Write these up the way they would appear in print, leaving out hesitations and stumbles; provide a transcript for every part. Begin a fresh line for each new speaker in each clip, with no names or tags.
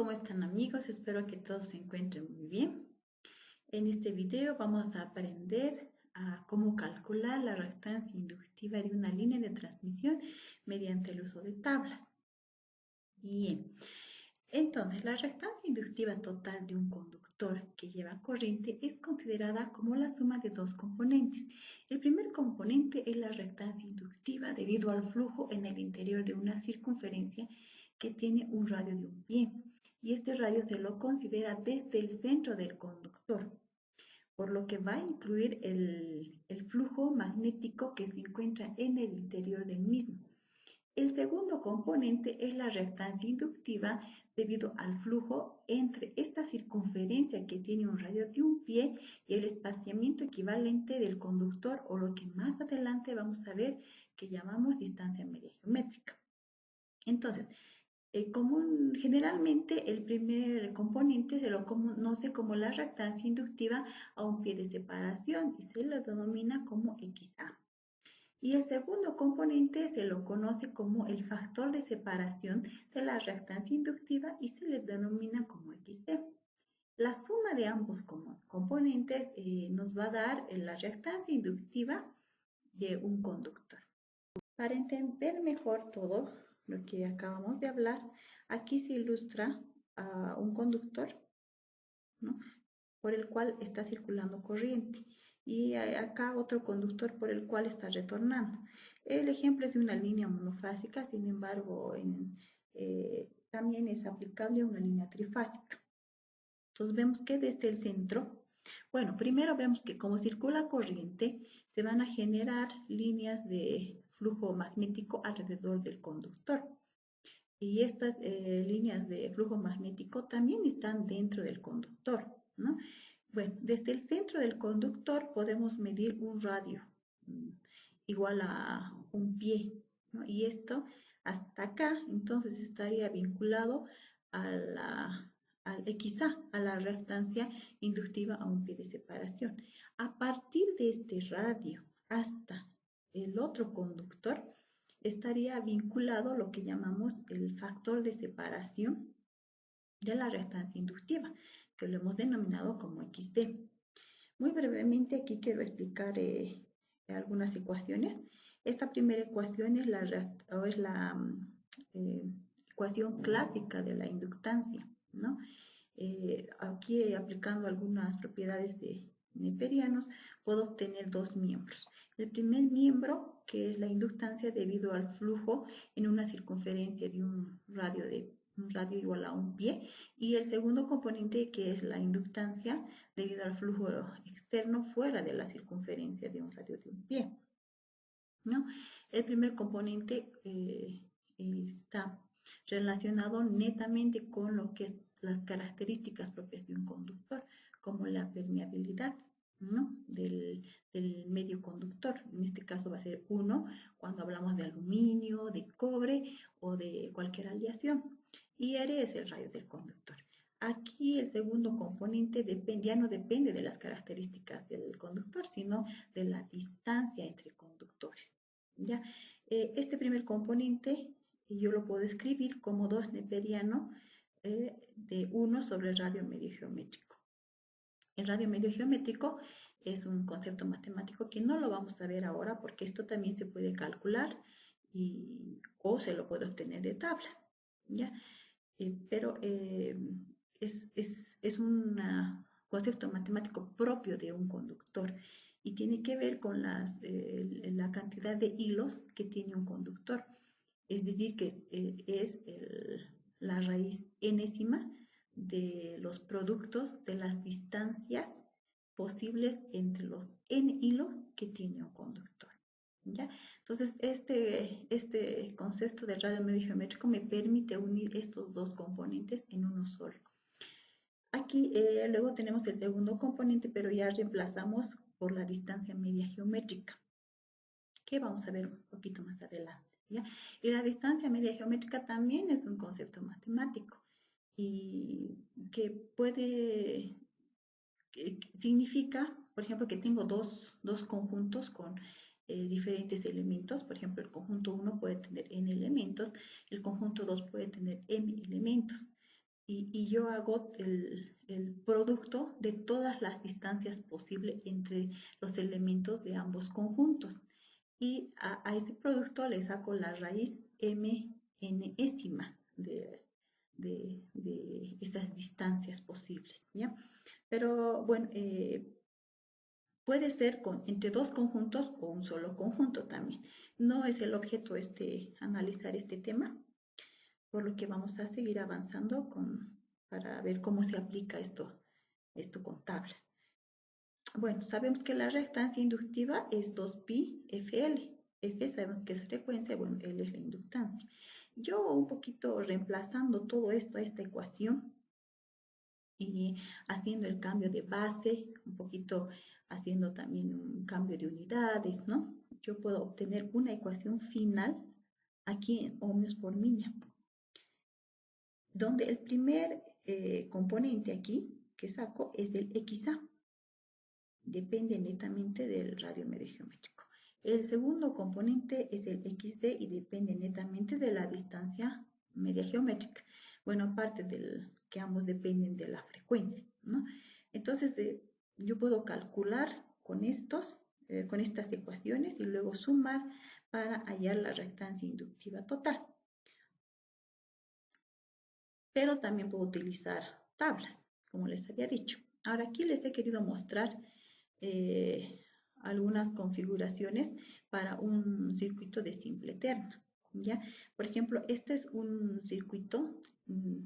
¿cómo están amigos? Espero que todos se encuentren muy bien. En este video vamos a aprender a cómo calcular la reactancia inductiva de una línea de transmisión mediante el uso de tablas. Bien, entonces la reactancia inductiva total de un conductor que lleva corriente es considerada como la suma de dos componentes. El primer componente es la reactancia inductiva debido al flujo en el interior de una circunferencia que tiene un radio de un pie, y este radio se lo considera desde el centro del conductor, por lo que va a incluir el flujo magnético que se encuentra en el interior del mismo. El segundo componente es la reactancia inductiva debido al flujo entre esta circunferencia que tiene un radio de un pie y el espaciamiento equivalente del conductor, o lo que más adelante vamos a ver que llamamos distancia media geométrica. Entonces, generalmente el primer componente se lo conoce como la reactancia inductiva a un pie de separación y se lo denomina como XA. Y el segundo componente se lo conoce como el factor de separación de la reactancia inductiva y se le denomina como XD. La suma de ambos componentes nos va a dar la reactancia inductiva de un conductor. Para entender mejor todo lo que acabamos de hablar, aquí se ilustra a un conductor, ¿no?, por el cual está circulando corriente, y acá otro conductor por el cual está retornando. El ejemplo es de una línea monofásica, sin embargo, también es aplicable a una línea trifásica. Entonces vemos que desde el centro, bueno, primero vemos que como circula corriente, se van a generar líneas de flujo magnético alrededor del conductor. Y estas líneas de flujo magnético también están dentro del conductor, ¿no? Bueno, desde el centro del conductor podemos medir un radio igual a un pie, ¿no? Y esto hasta acá, entonces estaría vinculado al XA, a la reactancia inductiva a un pie de separación. A partir de este radio hasta el otro conductor, estaría vinculado lo que llamamos el factor de separación de la reactancia inductiva, que lo hemos denominado como XD. Muy brevemente aquí quiero explicar algunas ecuaciones. Esta primera ecuación es la ecuación clásica de la inductancia, ¿no? Aquí aplicando algunas propiedades de neperianos puedo obtener dos miembros. El primer miembro, que es la inductancia debido al flujo en una circunferencia de un radio igual a un pie, y el segundo componente, que es la inductancia debido al flujo externo fuera de la circunferencia de un radio de un pie, ¿no? El primer componente está relacionado netamente con lo que es las características propias de un conductor, como la permeabilidad, ¿no?, del medio conductor. En este caso va a ser 1 cuando hablamos de aluminio, de cobre o de cualquier aleación. Y R es el radio del conductor. Aquí el segundo componente ya no depende de las características del conductor, sino de la distancia entre conductores, ¿ya? Este primer componente yo lo puedo escribir como 2 neperiano de 1 sobre el radio medio geométrico. El radio medio geométrico es un concepto matemático que no lo vamos a ver ahora porque esto también se puede calcular o se lo puede obtener de tablas, ¿ya? Pero es un concepto matemático propio de un conductor y tiene que ver con la cantidad de hilos que tiene un conductor. Es decir, que es la raíz enésima de los productos de las distancias posibles entre los n hilos que tiene un conductor, ¿ya? Entonces, este concepto del radio medio geométrico me permite unir estos dos componentes en uno solo. Aquí luego tenemos el segundo componente, pero ya reemplazamos por la distancia media geométrica, que vamos a ver un poquito más adelante, ¿ya? Y la distancia media geométrica también es un concepto matemático y que significa, por ejemplo, que tengo dos conjuntos con diferentes elementos. Por ejemplo, el conjunto 1 puede tener n elementos, el conjunto 2 puede tener m elementos. y yo hago el producto de todas las distancias posibles entre los elementos de ambos conjuntos. Y a ese producto le saco la raíz mnésima de esas distancias posibles, ¿ya? Pero bueno, puede ser entre dos conjuntos o un solo conjunto también. No es el objeto analizar este tema, por lo que vamos a seguir avanzando para ver cómo se aplica esto con tablas. Bueno, sabemos que la reactancia inductiva es 2pi Fl. F sabemos que es frecuencia, bueno, L es la inductancia. Yo un poquito reemplazando todo esto a esta ecuación y haciendo el cambio de base, un poquito haciendo también un cambio de unidades, ¿no? Yo puedo obtener una ecuación final aquí en ohmios por milla, donde el primer componente aquí que saco es el XA. Depende netamente del radio medio geométrico. El segundo componente es el XD y depende netamente de la distancia media geométrica. Bueno, aparte del que ambos dependen de la frecuencia, ¿no? Entonces, yo puedo calcular con estas ecuaciones y luego sumar para hallar la reactancia inductiva total. Pero también puedo utilizar tablas, como les había dicho. Ahora aquí les he querido mostrar algunas configuraciones para un circuito de simple terna, ¿ya? Por ejemplo, este es un circuito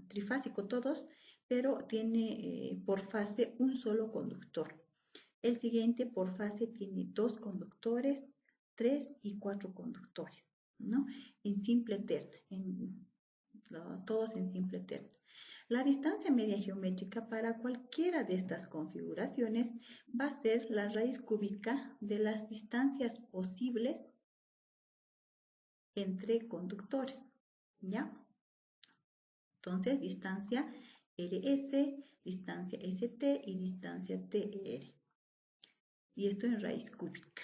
trifásico todos, pero tiene por fase un solo conductor. El siguiente por fase tiene 2 conductores, 3 y 4 conductores, ¿no? En simple terna, todos en simple terna. La distancia media geométrica para cualquiera de estas configuraciones va a ser la raíz cúbica de las distancias posibles entre conductores, ¿ya? Entonces, distancia RS, distancia ST y distancia TR. Y esto en raíz cúbica.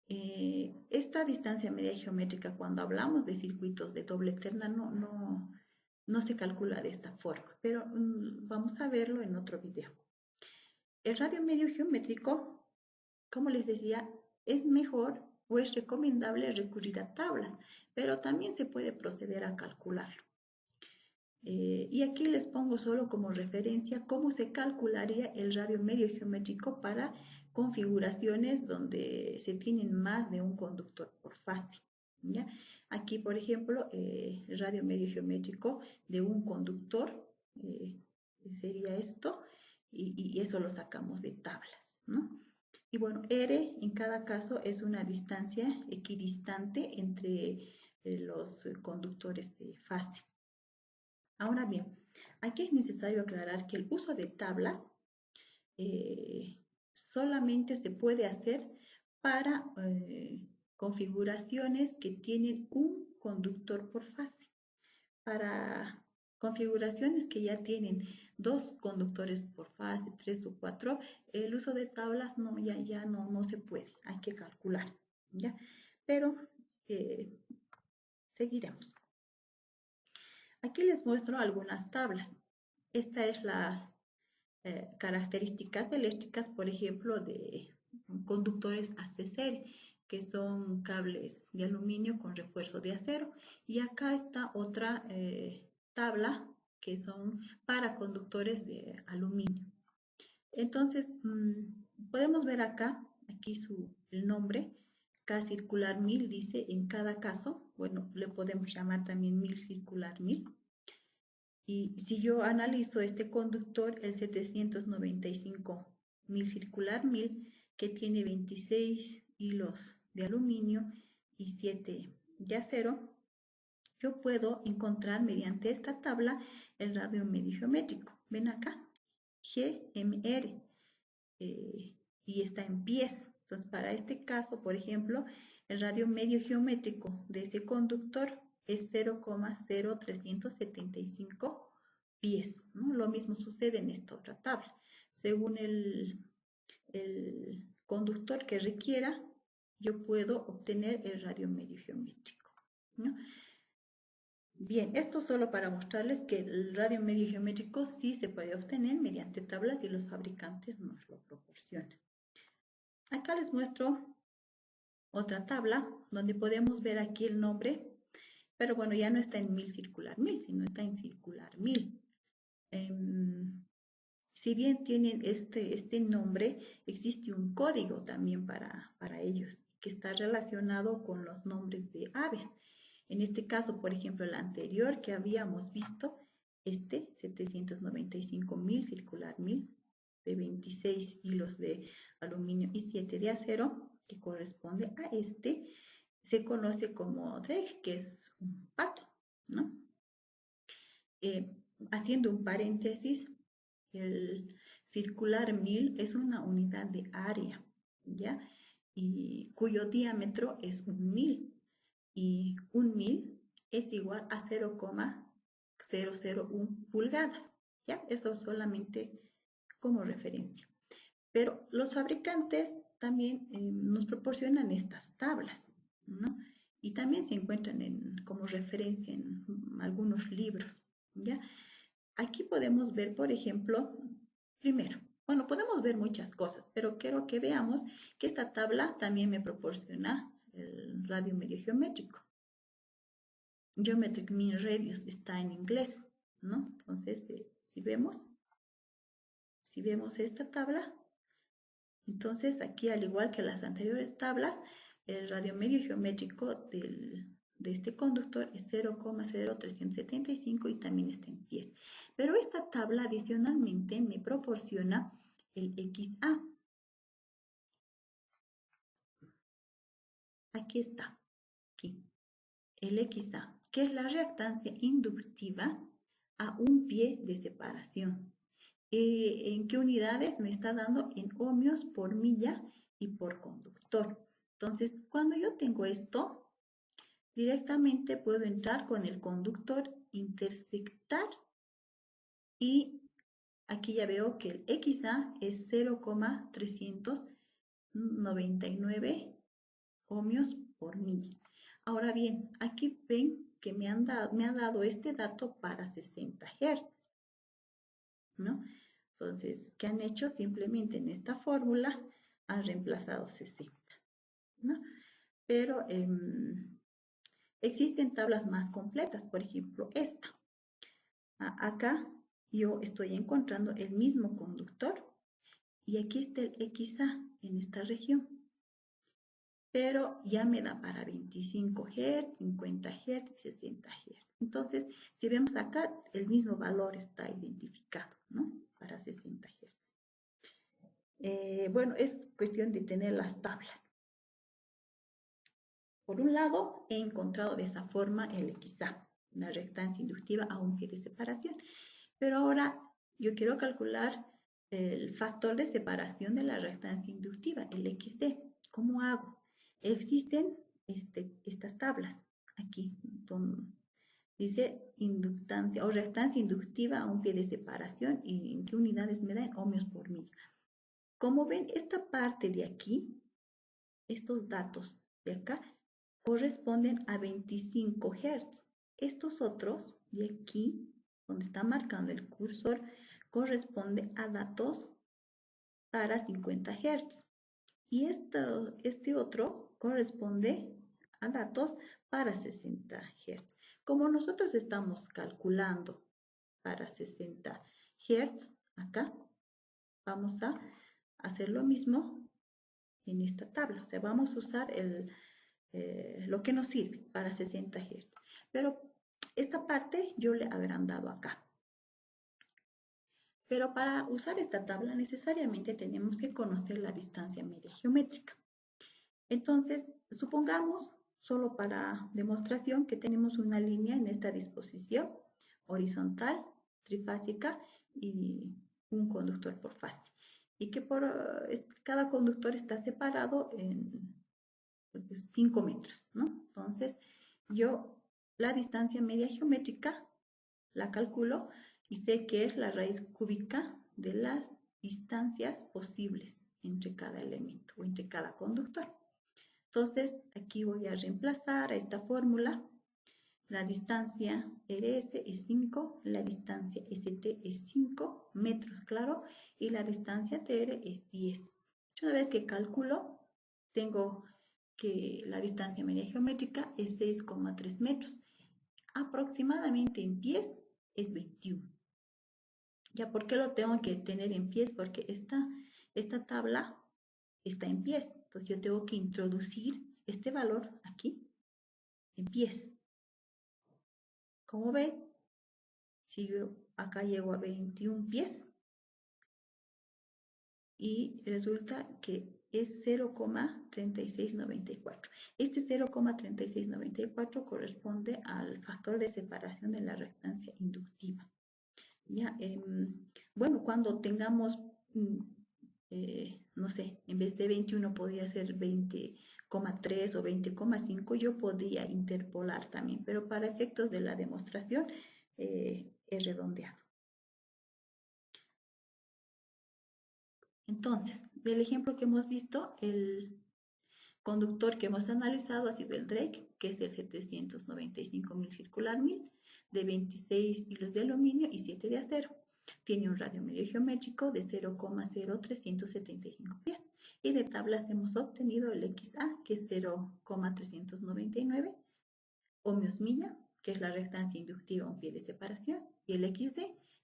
Esta distancia media geométrica, cuando hablamos de circuitos de doble terna, no se calcula de esta forma, pero vamos a verlo en otro video. El radio medio geométrico, como les decía, es mejor o es recomendable recurrir a tablas, pero también se puede proceder a calcularlo. Y aquí les pongo solo como referencia cómo se calcularía el radio medio geométrico para configuraciones donde se tienen más de un conductor por fase, ¿ya? Aquí, por ejemplo, el radio medio geométrico de un conductor sería esto, y eso lo sacamos de tablas, ¿no? Y bueno, R en cada caso es una distancia equidistante entre los conductores de fase. Ahora bien, aquí es necesario aclarar que el uso de tablas solamente se puede hacer para configuraciones que tienen un conductor por fase. Para configuraciones que ya tienen 2 conductores por fase, 3 o 4, el uso de tablas ya no se puede, hay que calcular, ¿ya? Pero seguiremos. Aquí les muestro algunas tablas. Esta es las características eléctricas, por ejemplo, de conductores AC serie, que son cables de aluminio con refuerzo de acero. Y acá está otra tabla que son para conductores de aluminio. Entonces, podemos ver acá, aquí el nombre, K circular 1000 dice en cada caso, bueno, le podemos llamar también 1000 circular 1000. Y si yo analizo este conductor, el 795.000 circular 1000, que tiene 26 hilos de aluminio y 7 de acero, yo puedo encontrar mediante esta tabla el radio medio geométrico. Ven acá, GMR, y está en pies. Entonces, para este caso, por ejemplo, el radio medio geométrico de ese conductor es 0,0375 pies, ¿no? Lo mismo sucede en esta otra tabla. Según el conductor que requiera, yo puedo obtener el radio medio geométrico, ¿no? Bien, esto solo para mostrarles que el radio medio geométrico sí se puede obtener mediante tablas y los fabricantes nos lo proporcionan. Acá les muestro otra tabla donde podemos ver aquí el nombre, pero bueno, ya no está en 1000 circular 1000, sino está en circular 1000. Si bien tienen este nombre, existe un código también para ellos, que está relacionado con los nombres de aves. En este caso, por ejemplo, el anterior que habíamos visto, 795.000 circular 1000, de 26 hilos de aluminio y 7 de acero, que corresponde a se conoce como dreg, que es un pato, ¿no? Haciendo un paréntesis, el circular 1000 es una unidad de área, ¿ya? Y cuyo diámetro es 1000. Y 1000 es igual a 0,001 pulgadas, ¿ya? Eso solamente como referencia. Pero los fabricantes también nos proporcionan estas tablas, ¿no? Y también se encuentran como referencia en algunos libros, ¿ya? Aquí podemos ver, por ejemplo, primero, bueno, podemos ver muchas cosas, pero quiero que veamos que esta tabla también me proporciona el radio medio geométrico. Geometric Mean Radius está en inglés, ¿no? Entonces, si vemos esta tabla, entonces aquí, al igual que las anteriores tablas, el radio medio geométrico de este conductor es 0,0375 y también está en pies. Pero esta tabla adicionalmente me proporciona el XA. Aquí está, aquí, el XA, que es la reactancia inductiva a un pie de separación. ¿En qué unidades me está dando? En ohmios por milla y por conductor. Entonces, cuando yo tengo esto, directamente puedo entrar con el conductor, intersectar y aquí ya veo que el XA es 0,399 ohmios por milla. Ahora bien, aquí ven que me ha dado este dato para 60 Hz, ¿no? Entonces, ¿qué han hecho? Simplemente en esta fórmula han reemplazado 60, ¿no? Pero existen tablas más completas, por ejemplo, esta. Acá yo estoy encontrando el mismo conductor y aquí está el XA en esta región. Pero ya me da para 25 Hz, 50 Hz y 60 Hz. Entonces, si vemos acá, el mismo valor está identificado, ¿no? Para 60 Hz. Bueno, es cuestión de tener las tablas. Por un lado, he encontrado de esa forma el XA, una reactancia inductiva a un pie de separación. Pero ahora yo quiero calcular el factor de separación de la reactancia inductiva, el XD. ¿Cómo hago? Existen estas tablas aquí, donde dice inductancia o reactancia inductiva a un pie de separación y en qué unidades me dan ohmios por milla. Como ven, esta parte de aquí, estos datos de acá, corresponden a 25 Hz. Estos otros de aquí, donde está marcando el cursor, corresponde a datos para 50 Hz. Y este otro corresponde a datos para 60 Hz. Como nosotros estamos calculando para 60 Hz, acá vamos a hacer lo mismo en esta tabla. O sea, vamos a usar lo que nos sirve para 60 Hz. Pero esta parte yo le he agrandado acá. Pero para usar esta tabla necesariamente tenemos que conocer la distancia media geométrica. Entonces, supongamos, solo para demostración, que tenemos una línea en esta disposición horizontal, trifásica y un conductor por fase. Y que cada conductor está separado en 5 metros, ¿no? Entonces, yo la distancia media geométrica la calculo y sé que es la raíz cúbica de las distancias posibles entre cada elemento o entre cada conductor. Entonces, aquí voy a reemplazar a esta fórmula. La distancia RS es 5, la distancia ST es 5 metros, claro, y la distancia TR es 10. Una vez que calculo, tengo que la distancia media geométrica es 6,3 metros. Aproximadamente en pies es 21. ¿Ya por qué lo tengo que tener en pies? Porque esta tabla está en pies. Entonces yo tengo que introducir este valor aquí en pies. Como ve, si yo acá llego a 21 pies y resulta que es 0,3694. Este 0,3694 corresponde al factor de separación de la restancia inductiva. Ya, bueno, cuando tengamos, no sé, en vez de 21 podría ser 20,3 o 20,5, yo podría interpolar también, pero para efectos de la demostración es redondeado. Entonces, del ejemplo que hemos visto, el conductor que hemos analizado ha sido el Drake, que es el 795.000 circular 1000, de 26 hilos de aluminio y 7 de acero. Tiene un radio medio geométrico de 0,0375 pies. Y de tablas hemos obtenido el XA, que es 0,399 ohmios milla, que es la reactancia inductiva a un pie de separación, y el XD,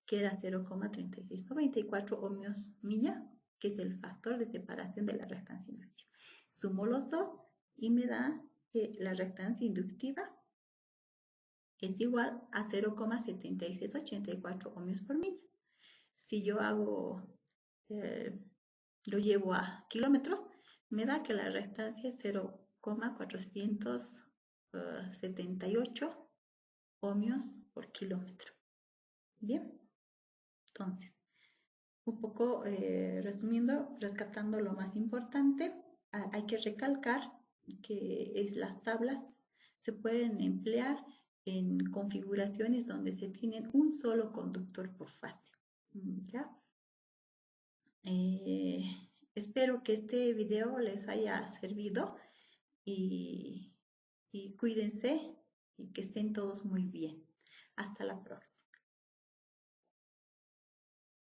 que era 0,3694 ohmios milla, que es el factor de separación de la reactancia inductiva. Sumo los dos y me da que la reactancia inductiva es igual a 0,7684 ohmios por milla. Si yo lo llevo a kilómetros, me da que la reactancia es 0,478 ohmios por kilómetro. Bien, entonces, un poco resumiendo, rescatando lo más importante, hay que recalcar que las tablas se pueden emplear en configuraciones donde se tienen un solo conductor por fase. ¿Ya? Espero que este video les haya servido y cuídense y que estén todos muy bien. Hasta la próxima.